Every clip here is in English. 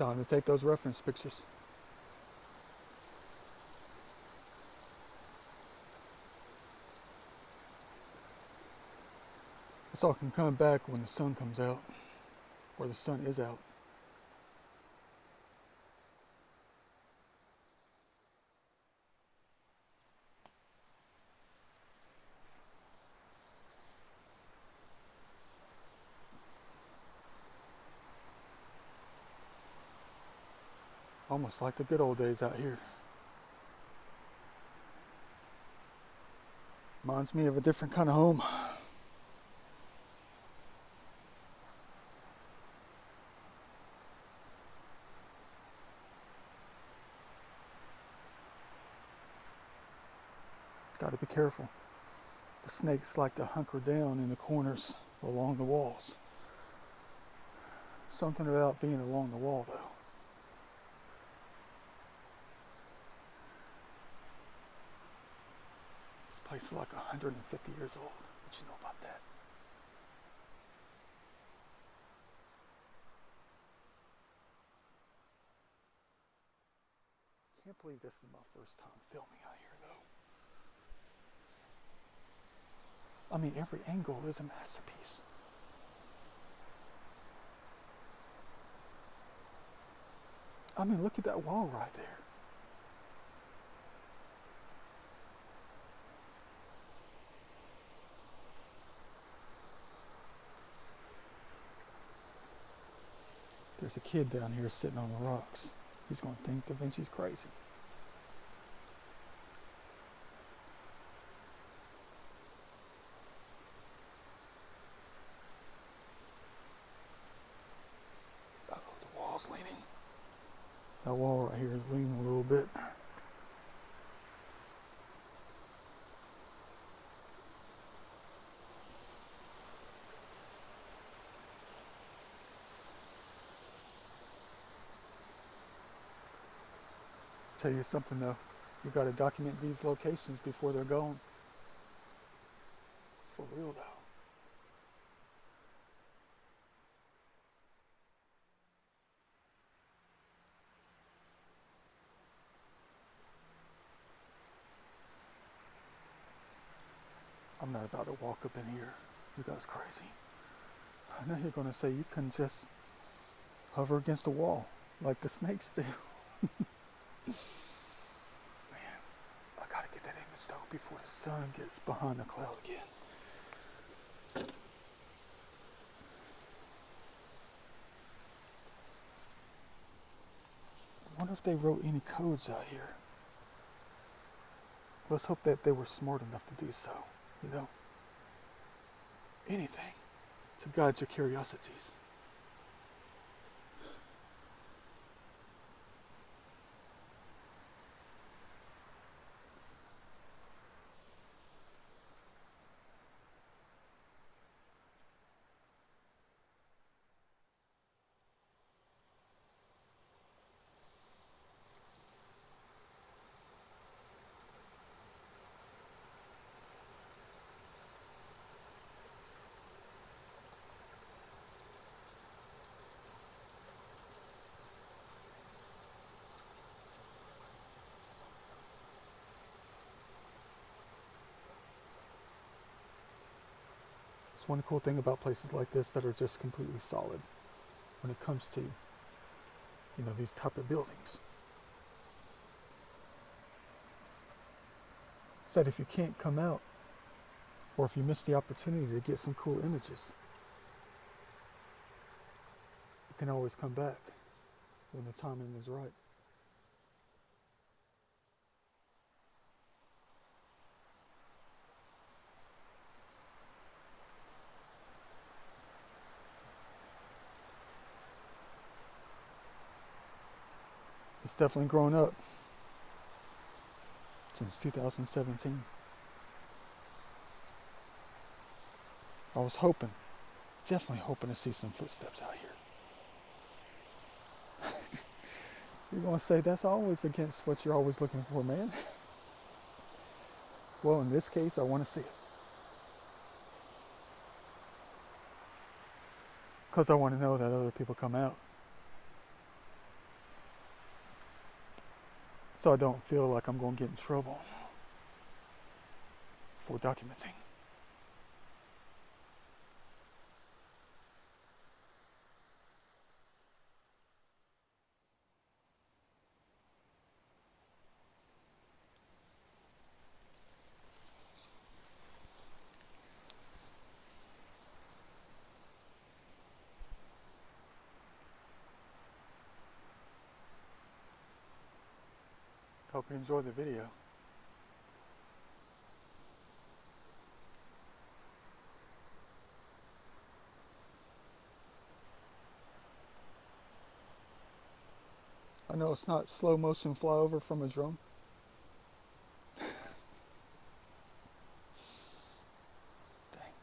Time to take those reference pictures. This all can come back when the sun comes out, or the sun is out. Almost like the good old days out here. Reminds me of a different kind of home. Got to be careful. The snakes like to hunker down in the corners along the walls. Something about being along the wall, though. This place is like 150 years old. What you know about that? Can't believe this is my first time filming out here, though. I mean, every angle is a masterpiece. I mean, look at that wall right there. There's a kid down here sitting on the rocks. He's going to think Da Vinci's crazy. Uh-oh, the wall's leaning. That wall right here is leaning a little bit. Tell you something though, you got to document these locations before they're gone. For real though. I'm not about to walk up in here. You guys crazy. I know you're going to say you can just hover against the wall like the snakes do. Man, I gotta get that image though before the sun gets behind the cloud again. I wonder if they wrote any codes out here. Let's hope that they were smart enough to do so, you know? Anything to guide your curiosities. It's one cool thing about places like this that are just completely solid when it comes to, you know, these type of buildings. Is that if you can't come out, or if you miss the opportunity to get some cool images, you can always come back when the timing is right. It's definitely grown up since 2017. I was definitely hoping to see some footsteps out here. You're going to say that's always against what you're always looking for, man. Well, in this case, I want to see it. Because I want to know that other people come out. so I don't feel like I'm going to get in trouble for documenting. Hope you enjoyed the video. I know it's not slow motion flyover from a drone. Dang,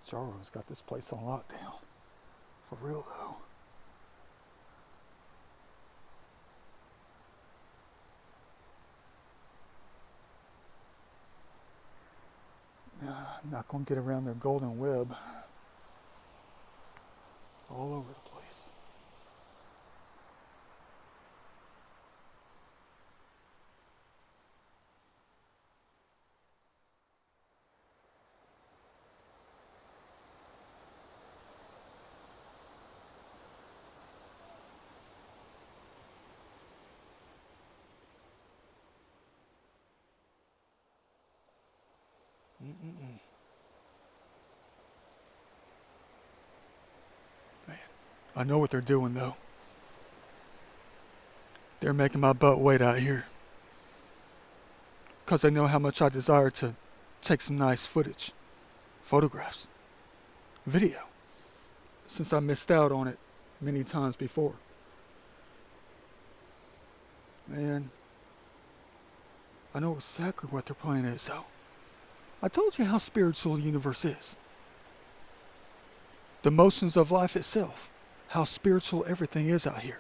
Jarro's got this place on lockdown. For real though. I'm not going to get around their golden web all over the place. Mm-mm-mm. Man, I know what they're doing though. They're making my butt wait out here. Because they know how much I desire to take some nice footage, photographs, video, since I missed out on it many times before. Man, I know exactly what their plan is though. I told you how spiritual the universe is. The motions of life itself, how spiritual everything is out here.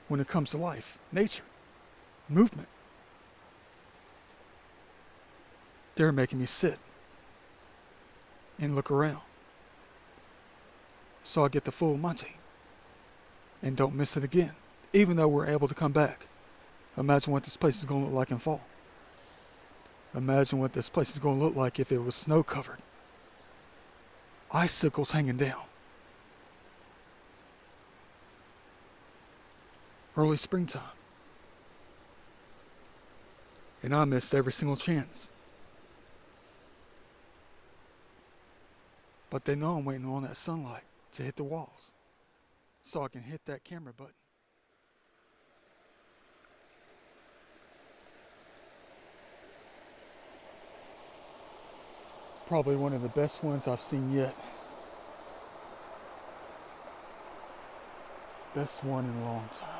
When it comes to life, nature, movement. They're making me sit and look around so I get the full Monty and don't miss it again, even though we're able to come back. Imagine what this place is going to look like in fall. Imagine what this place is going to look like if it was snow covered. Icicles hanging down. Early springtime. And I missed every single chance. But they know I'm waiting on that sunlight to hit the walls so I can hit that camera button. Probably one of the best ones I've seen yet. Best one in a long time.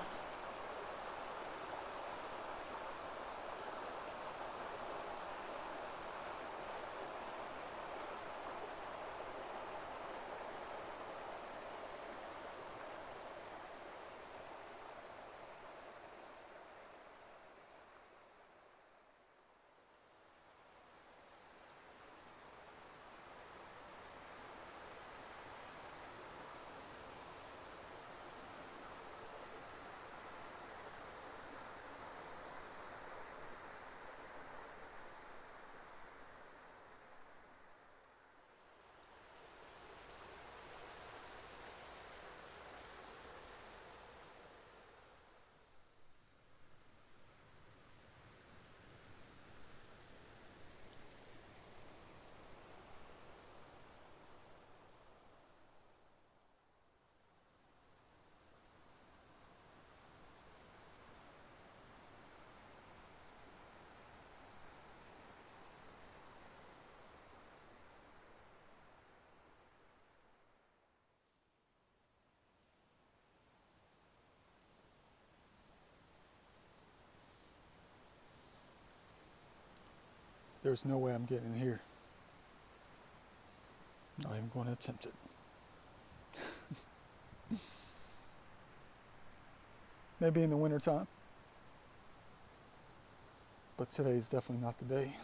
There's no way I'm getting in here. Not even going to attempt it. Maybe in the wintertime. But today's definitely not the day.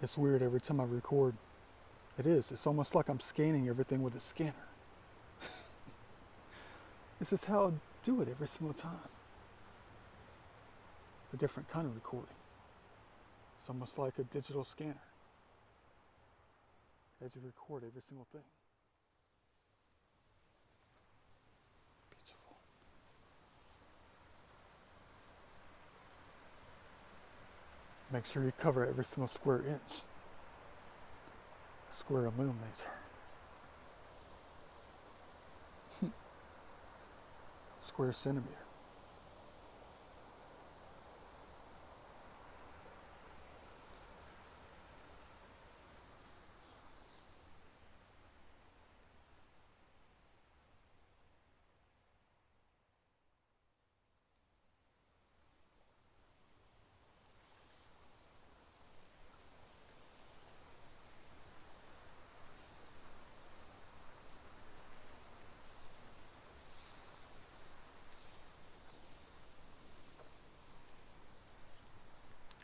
It's weird every time I record. It is. It's almost like I'm scanning everything with a scanner. This is how I do it every single time. A different kind of recording. It's almost like a digital scanner as you record every single thing. Beautiful. Make sure you cover every single square inch. Square of millimeter. Square centimeter.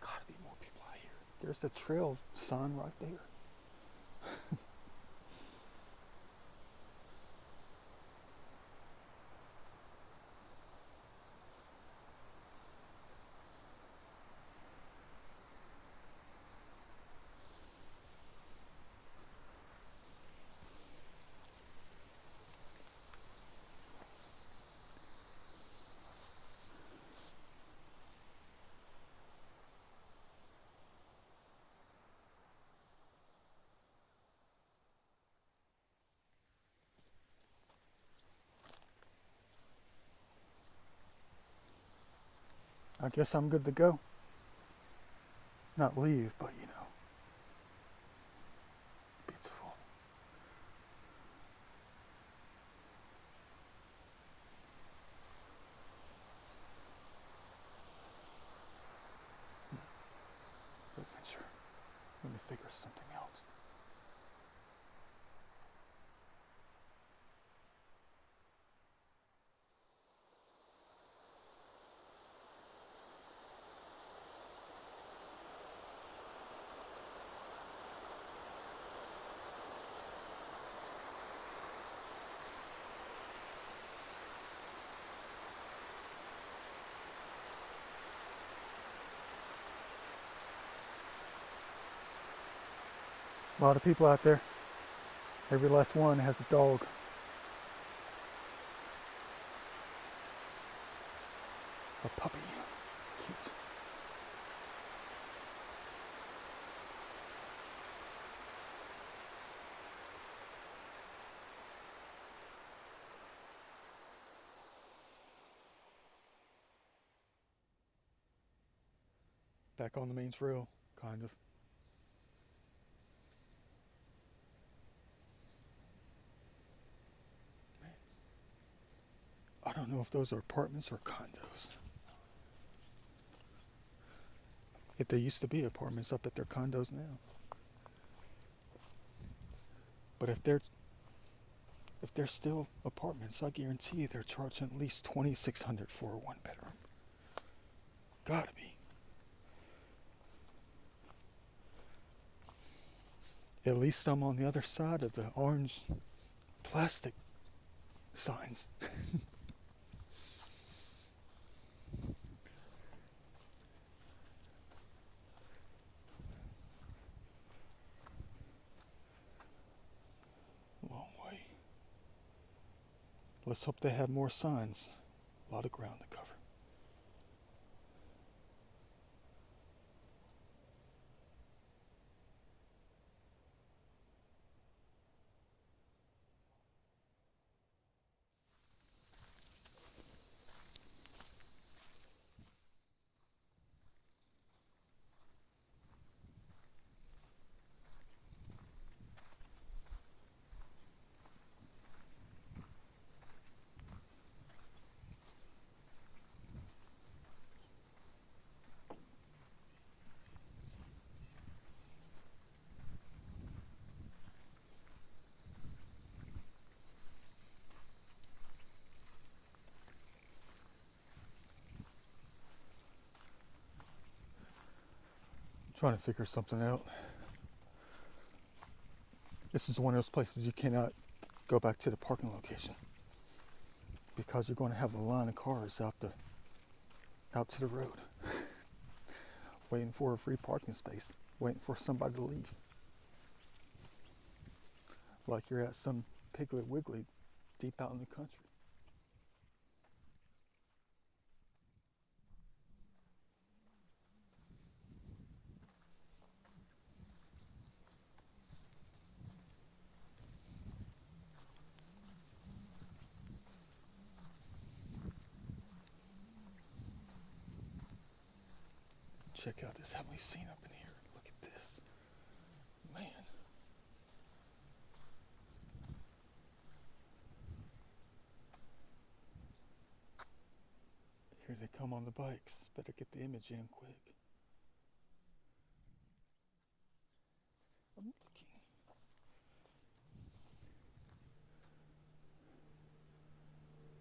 Gotta be more people out here. There's the trail sign right there. I guess I'm good to go. Not leave, but you know. Beautiful. Adventure. Let me figure something out. A lot of people out there. Every last one has a dog. A puppy. Cute. Back on the main trail, kind of. I don't know if those are apartments or condos. If they used to be apartments, up at their condos now. But if they're still apartments, I guarantee they're charging at least $2,600 for a one bedroom. Gotta be. At least I'm on the other side of the orange plastic signs. Long way. Let's hope they have more signs. A lot of ground to cover. Trying to figure something out. This is one of those places you cannot go back to the parking location because you're going to have a line of cars out to the road waiting for a free parking space, waiting for somebody to leave. Like you're at some Piggly Wiggly deep out in the country. Check out this heavenly scene up in here. Look at this. Man. Here they come on the bikes. Better get the image in quick. I'm looking.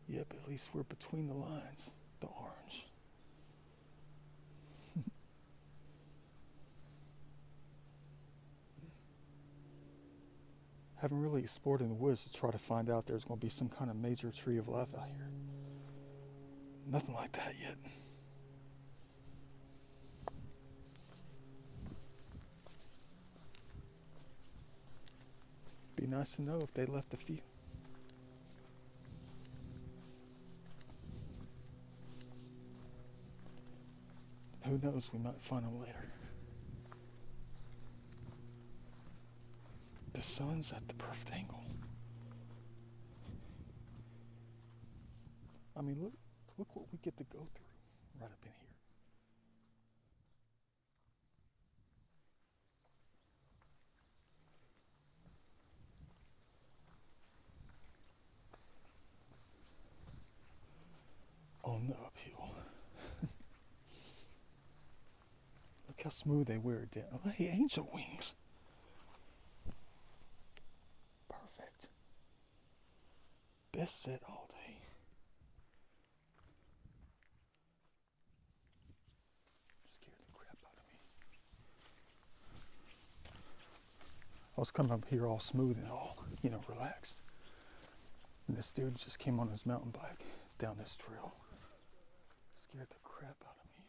Yep, at least we're between the lines. The orange. Haven't really explored in the woods to try to find out there's going to be some kind of major tree of life out here. Nothing like that yet. Be nice to know if they left a few. Who knows, we might find them later. The sun's at the perfect angle. I mean, look what we get to go through right up in here. On the uphill. Look how smooth they wear it down. Oh, hey, angel wings. Perfect. Best set all day. Scared the crap out of me. I was coming up here all smooth and all, relaxed. And this dude just came on his mountain bike down this trail. Scared the crap out of me.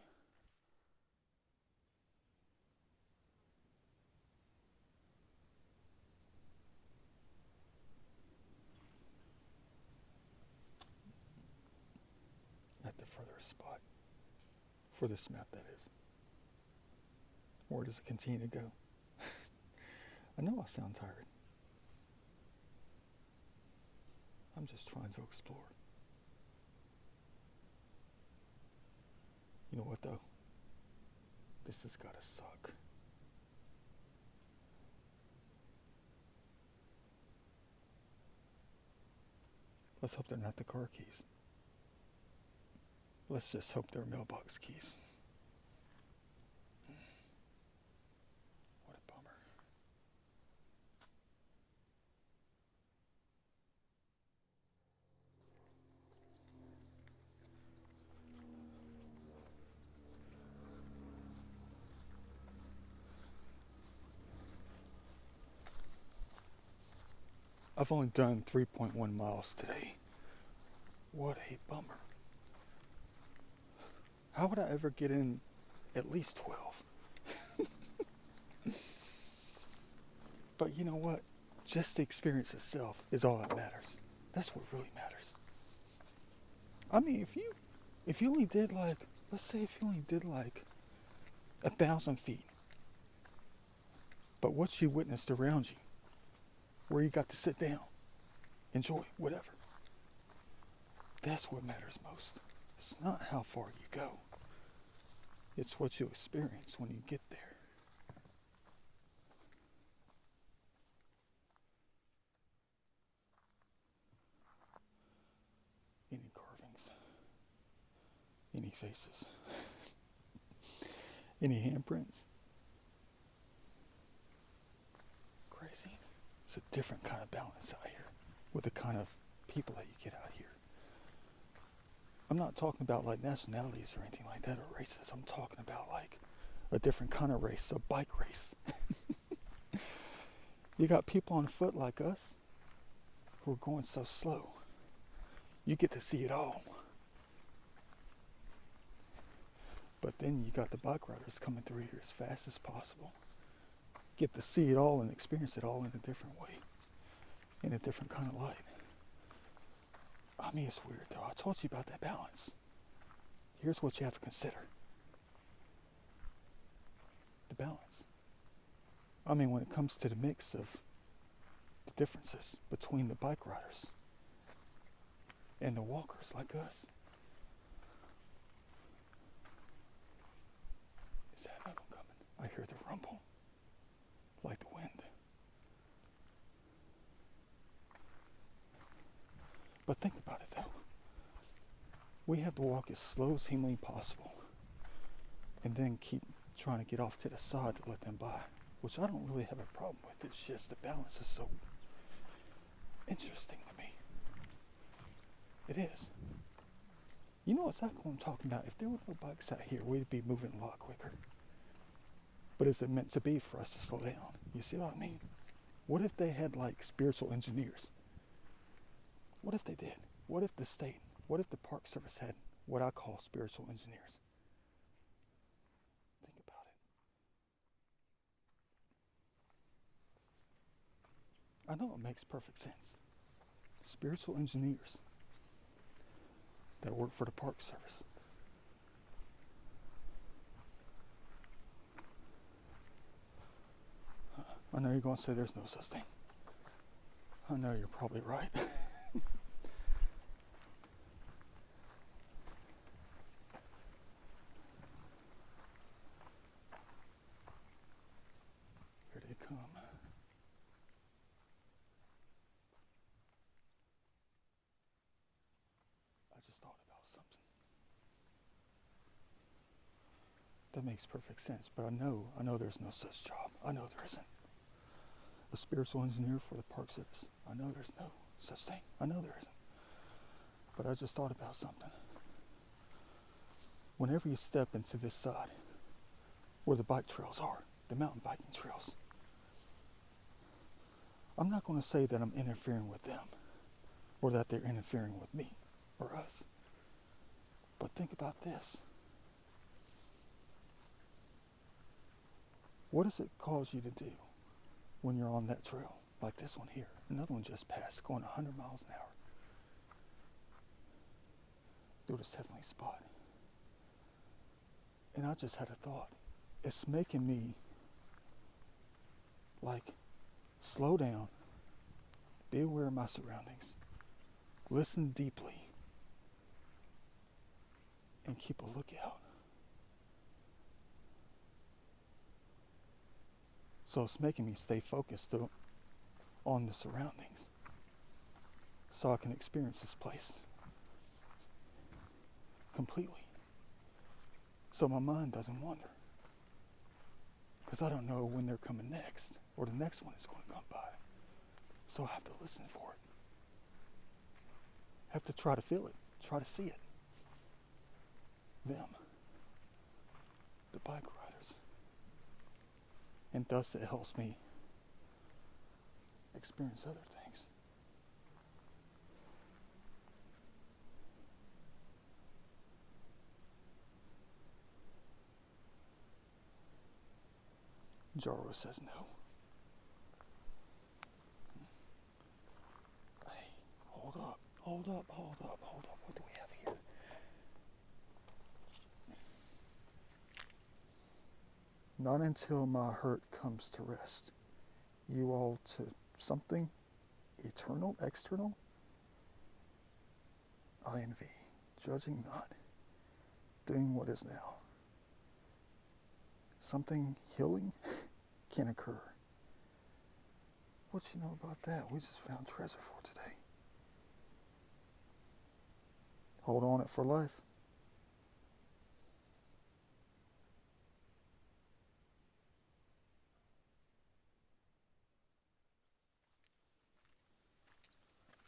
At the furthest spot. For this map, that is. Where does it continue to go? I know I sound tired. I'm just trying to explore. You know what though? This has gotta suck. Let's hope they're not the car keys. Let's just hope they're mailbox keys. What a bummer. I've only done 3.1 miles today. What a bummer. How would I ever get in at least 12? But you know what? Just the experience itself is all that matters. That's what really matters. I mean, if you only did let's say if you only did 1,000 feet, but what you witnessed around you, where you got to sit down, enjoy, whatever. That's what matters most. It's not how far you go. It's what you experience when you get there. Any carvings? Any faces? Any handprints? Crazy. It's a different kind of balance out here with the kind of people that you get out here. I'm not talking about nationalities or anything like that or races. I'm talking about a different kind of race, a bike race. You got people on foot like us who are going so slow. You get to see it all. But then you got the bike riders coming through here as fast as possible. Get to see it all and experience it all in a different way, in a different kind of light. I mean, it's weird though. I told you about that balance. Here's what you have to consider. The balance. I mean, when it comes to the mix of the differences between the bike riders and the walkers like us. Is that another one coming? I hear the rumble, like the wind. But think about it though. We have to walk as slow as humanly possible and then keep trying to get off to the side to let them by, which I don't really have a problem with. It's just the balance is so interesting to me. It is. You know exactly what I'm talking about. If there were no bikes out here, we'd be moving a lot quicker. But is it meant to be for us to slow down? You see what I mean? What if they had like spiritual engineers? What if they did? What if the state, what if the Park Service had what I call spiritual engineers? Think about it. I know it makes perfect sense. Spiritual engineers that work for the Park Service. I know you're going to say there's no such thing. I know you're probably right. Here they come. I just thought about something. That makes perfect sense, but I know there's no such job. I know there isn't. A spiritual engineer for the Park Service. I know there's no such thing. I know there isn't. But I just thought about something. Whenever you step into this side, where the bike trails are, the mountain biking trails, I'm not going to say that I'm interfering with them, or that they're interfering with me, or us. But think about this. What does it cause you to do when you're on that trail, like this one here? Another one just passed, going 100 miles an hour through this heavenly spot. And I just had a thought. It's making me like slow down, be aware of my surroundings, listen deeply, and keep a lookout. So it's making me stay focused on the surroundings so I can experience this place completely. So my mind doesn't wander. Because I don't know when they're coming next, or the next one is going to come by. So I have to listen for it. I have to try to feel it, try to see it. Them, the bike riders. And thus it helps me experience other things. Jaro says no. Hey, hold up. What do we have here? Not until my hurt comes to rest. You all to something eternal, external? I envy, judging not, doing what is now. Something healing can occur. What you know about that? We just found treasure for today. Hold on it for life.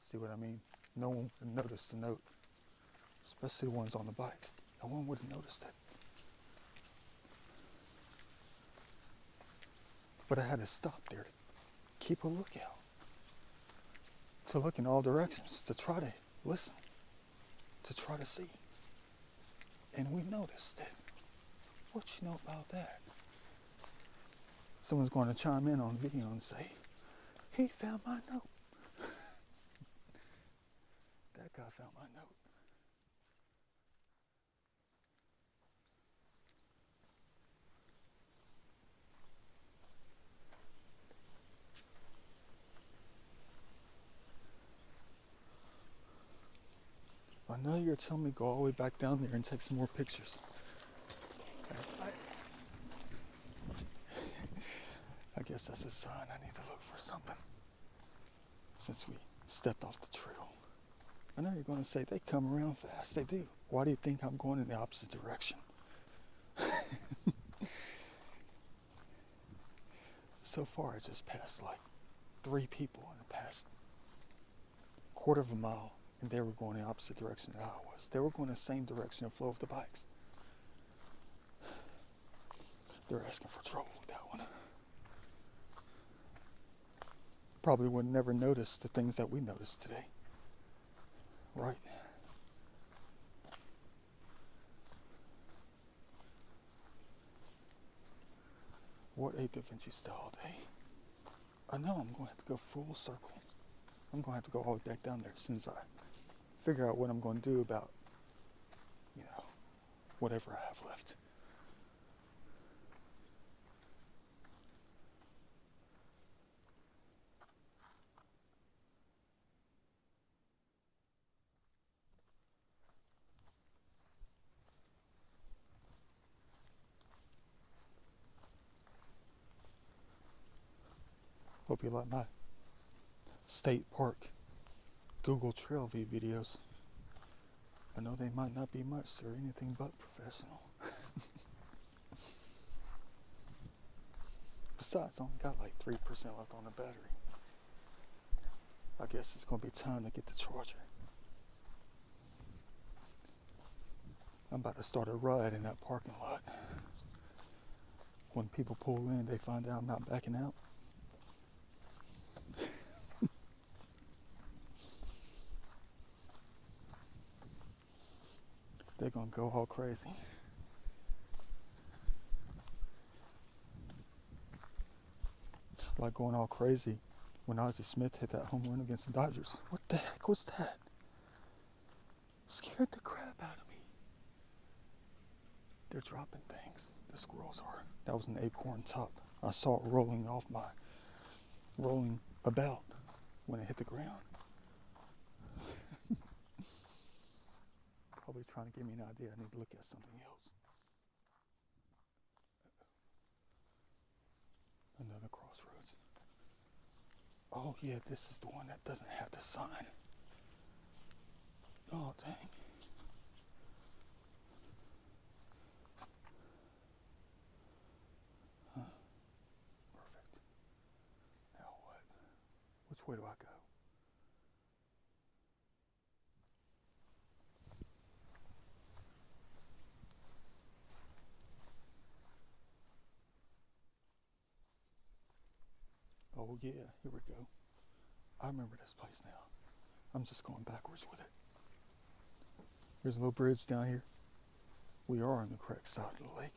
See what I mean? No one would notice the note, especially the ones on the bikes. No one would have noticed it. But I had to stop there keep a lookout, to look in all directions, to try to listen, to try to see. And we noticed it. What you know about that? Someone's going to chime in on video and say, he found my note. That guy found my note. I know you're telling me go all the way back down there and take some more pictures. I guess that's a sign I need to look for something. Since we stepped off the trail. I know you're going to say they come around fast. They do. Why do you think I'm going in the opposite direction? So far, I just passed like 3 people in the past quarter of a mile, and they were going the opposite direction that I was. They were going the same direction of flow of the bikes. They're asking for trouble with that one. Probably would never notice the things that we noticed today. Right? What a Da Vinci style day. I know I'm going to have to go full circle. I'm going to have to go all the way back down there as soon as I figure out what I'm going to do about, whatever I have left. Hope you like my state park Google Trail View videos. I know they might not be much or anything but professional. Besides, I only got like 3% left on the battery. I guess it's going to be time to get the charger. I'm about to start a ride in that parking lot. When people pull in, they find out I'm not backing out. They're going to go all crazy. Like going all crazy when Ozzie Smith hit that home run against the Dodgers. What the heck was that? Scared the crap out of me. They're dropping things. The squirrels are. That was an acorn top. I saw it rolling about when it hit the ground. Probably trying to give me an idea. I need to look at something else. Another crossroads. Oh yeah, this is the one that doesn't have the sign. Oh dang. Huh. Perfect. Now what? Which way do I go? Oh yeah, here we go. I remember this place now. I'm just going backwards with it. There's a little bridge down here. We are on the correct side of the lake.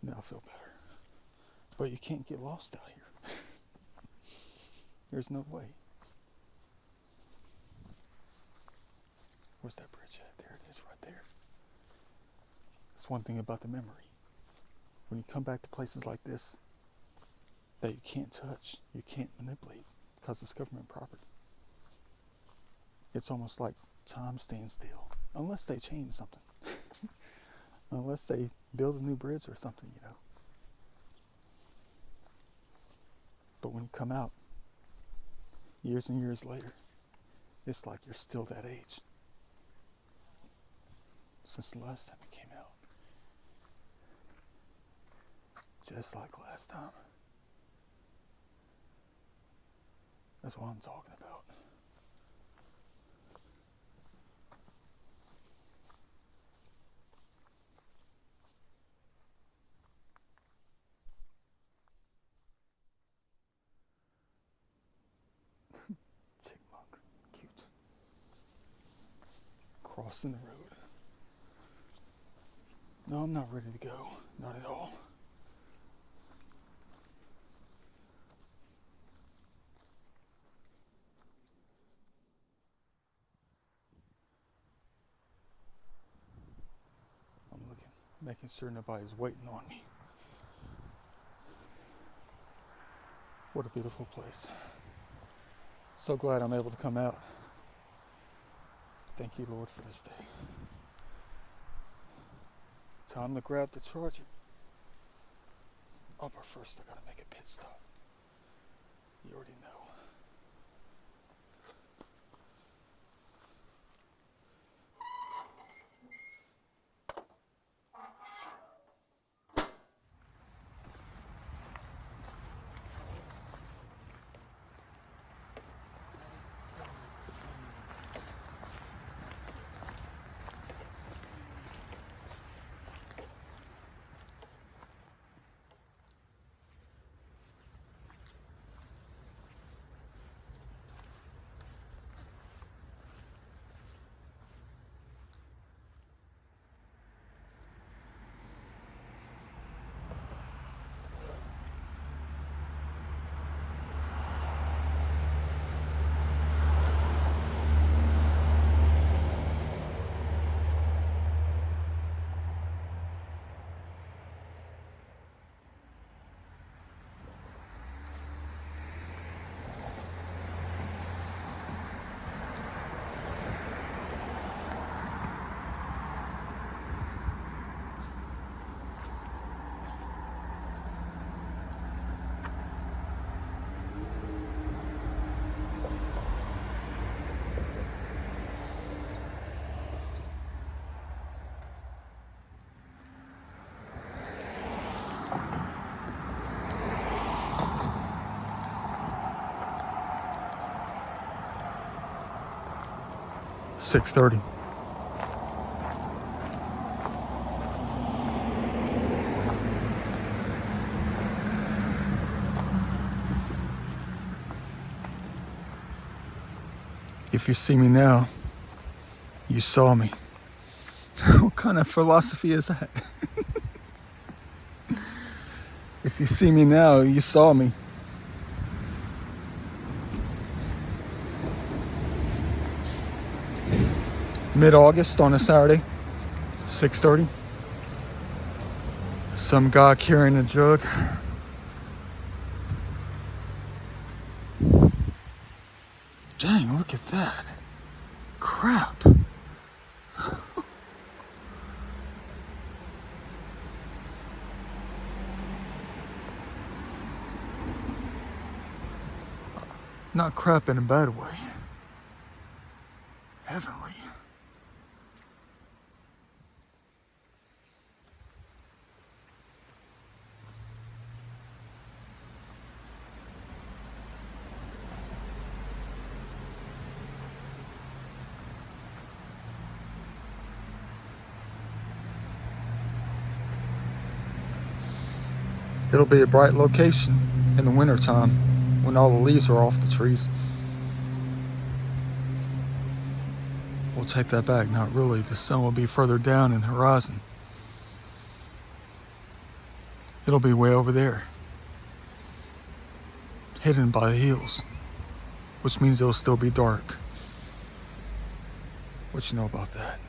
Now I feel better. But you can't get lost out here. There's no way. Where's that bridge at? There it is, right there. That's one thing about the memory. When you come back to places like this that you can't touch, you can't manipulate because it's government property. It's almost like time stands still. Unless they change something. Unless they build a new bridge or something, But when you come out, years and years later, it's like you're still that age. Since the last time you came out. Just like last time. That's what I'm talking about. crossing the road. No, I'm not ready to go. Not at all. I'm looking, making sure nobody's waiting on me. What a beautiful place. So glad I'm able to come out. Thank you, Lord, for this day. Time to grab the charger. Oh, but first I gotta make a pit stop. You already know. $6:30. If you see me now, you saw me. What kind of philosophy is that? If you see me now, you saw me. Mid-August on a Saturday, 6:30. Some guy carrying a jug. Dang, look at that. Crap. Not crap in a bad way. Heavenly. It'll be a bright location in the wintertime when all the leaves are off the trees. We'll take that back, not really. The sun will be further down in the horizon. It'll be way over there, hidden by the hills, which means it'll still be dark. What you know about that?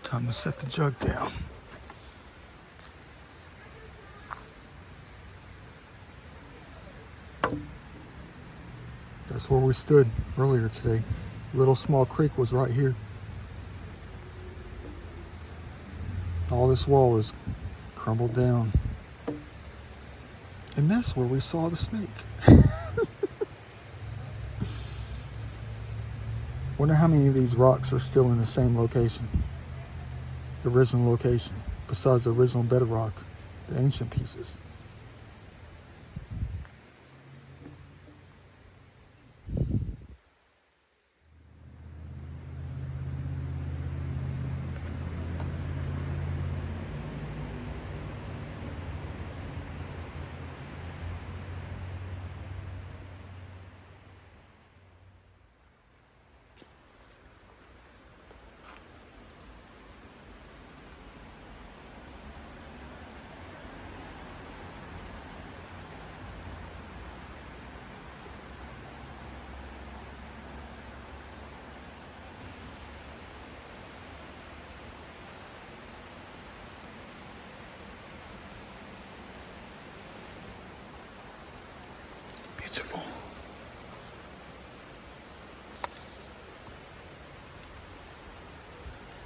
Time to set the jug down. That's where we stood earlier today. Little small creek was right here. All this wall is crumbled down. And that's where we saw the snake. Wonder how many of these rocks are still in the same location. The original location, besides the original bedrock, the ancient pieces. Beautiful.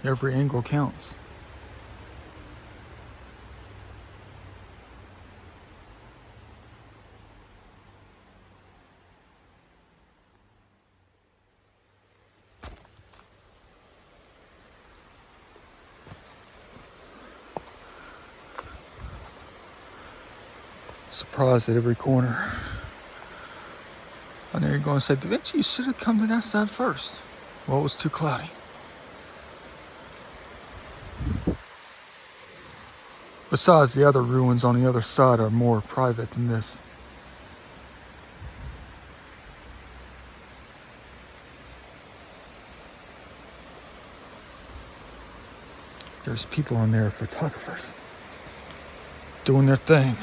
Every angle counts. Surprised at every corner. I know you're going to say, Da Vinci, you should have come to that side first. Well, it was too cloudy. Besides, the other ruins on the other side are more private than this. There's people in there, photographers, doing their thing.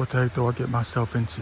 What the heck do I get myself into?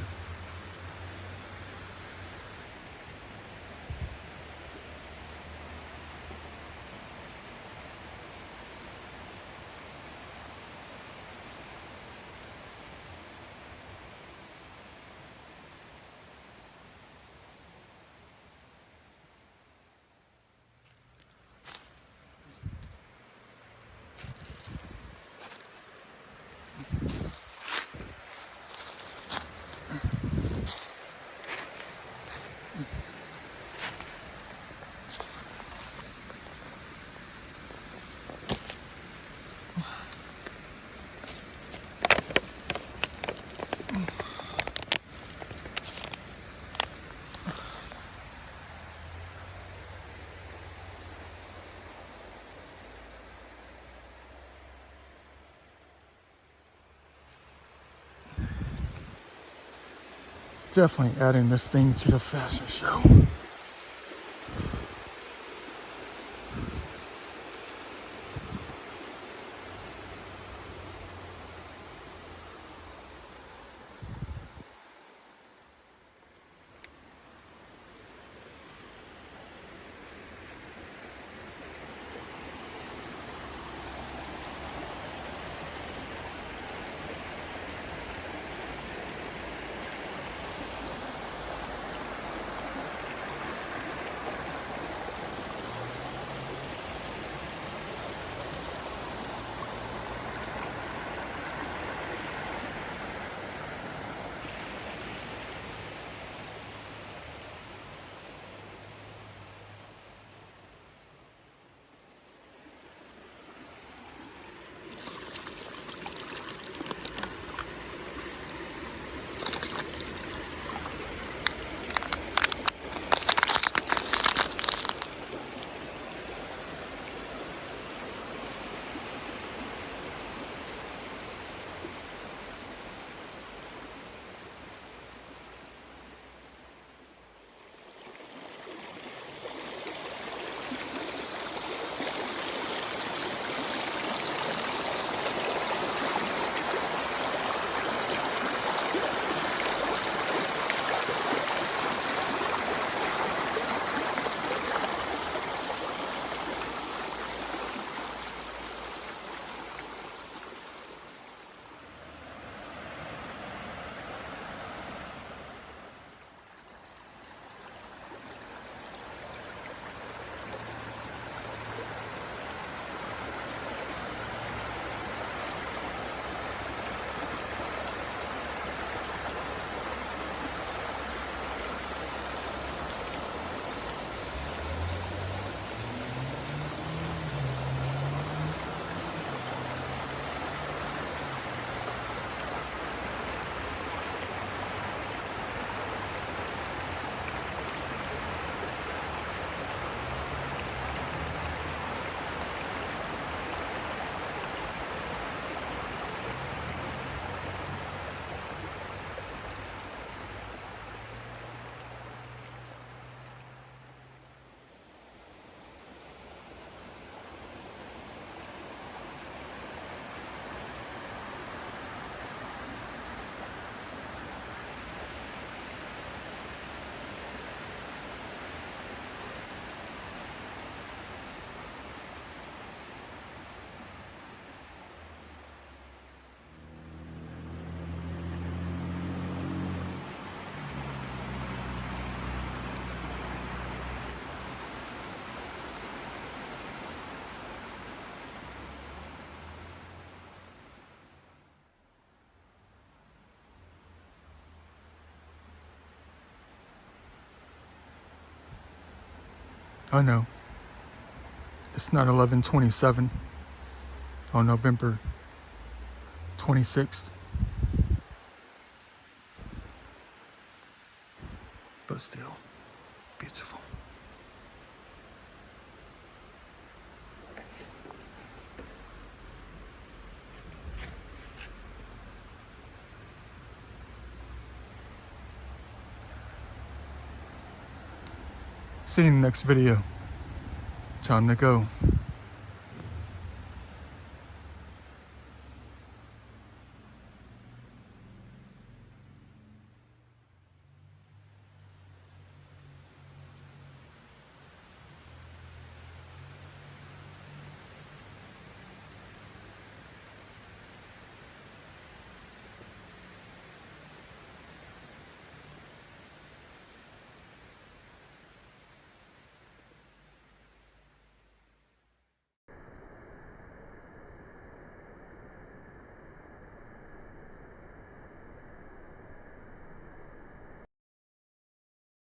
Definitely adding this thing to the fashion show. I know. It's not 11/27 on November 26th. But still, beautiful. See you in the next video. Time to go.